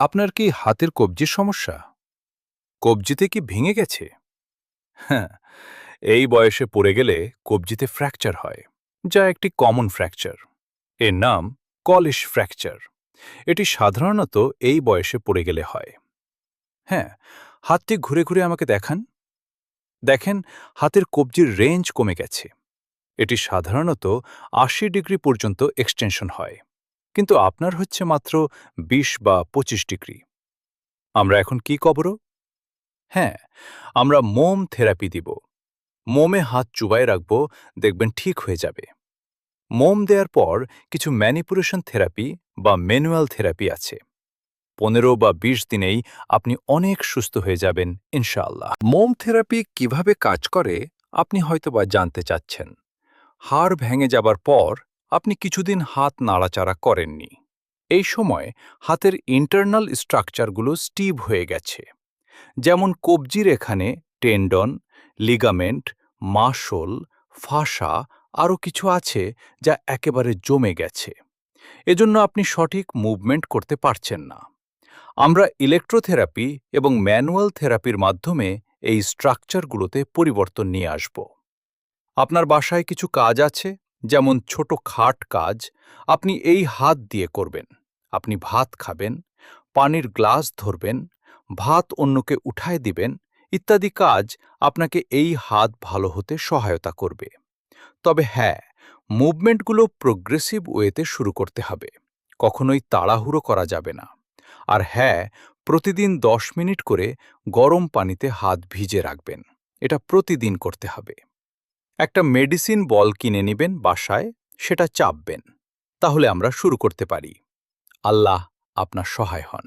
আপনার কি হাতের কবজির সমস্যা? কবজিতে কি ভেঙে গেছে? হ্যাঁ, এই বয়সে পড়ে গেলে কবজিতে ফ্র্যাকচার হয়, যা একটি কমন ফ্র্যাকচার। এর নাম কলিশ ফ্র্যাকচার। এটি সাধারণত এই বয়সে পড়ে গেলে হয়। হ্যাঁ, হাতটি ঘুরে ঘুরে আমাকে দেখান। দেখেন, হাতের কবজির রেঞ্জ কমে গেছে। এটি সাধারণত ৮০ ডিগ্রি পর্যন্ত এক্সটেনশন হয়, কিন্তু আপনার হচ্ছে মাত্র ২০ বা ২৫ ডিগ্রি। আমরা এখন কি করব? হ্যাঁ, আমরা মোম থেরাপি দিব। মোমে হাত চুবায় রাখব, দেখবেন ঠিক হয়ে যাবে। মোম দেওয়ার পর কিছু ম্যানিপুলেশন থেরাপি বা ম্যানুয়াল থেরাপি আছে। ১৫ বা ২০ দিনেই আপনি অনেক সুস্থ হয়ে যাবেন ইনশাআল্লাহ। মোম থেরাপি কিভাবে কাজ করে আপনি হয়তোবা জানতে চাচ্ছেন। হাড় ভেঙে যাবার পর আপনি কিছুদিন হাত নাড়াচাড়া করেননি। এই সময় হাতের ইন্টারনাল স্ট্রাকচারগুলো স্টিভ হয়ে গেছে। যেমন কবজির এখানে টেন্ডন, লিগামেন্ট, মাসল, ফাসা আরও কিছু আছে যা একেবারে জমে গেছে। এজন্য আপনি সঠিক মুভমেন্ট করতে পারছেন না। আমরা ইলেকট্রোথেরাপি এবং ম্যানুয়াল থেরাপির মাধ্যমে এই স্ট্রাকচারগুলোতে পরিবর্তন নিয়ে আসব। আপনার বাসায় কিছু কাজ আছে, যেমন ছোট খাট কাজ, আপনি এই হাত দিয়ে করবেন। আপনি ভাত খাবেন, পানির গ্লাস ধরবেন, ভাত অন্যকে উঠায় দিবেন, ইত্যাদি কাজ আপনাকে এই হাত ভালো হতে সহায়তা করবে। তবে হ্যাঁ, মুভমেন্টগুলো প্রোগ্রেসিভ ওয়েতে শুরু করতে হবে। কখনোই তাড়াহুড়ো করা যাবে না। আর হ্যাঁ, প্রতিদিন ১০ মিনিট করে গরম পানিতে হাত ভিজে রাখবেন। এটা প্রতিদিন করতে হবে। একটা মেডিসিন বল কিনে নিবেন বাসায়, সেটা চাপবেন। তাহলে আমরা শুরু করতে পারি। আল্লাহ আপনার সহায় হন।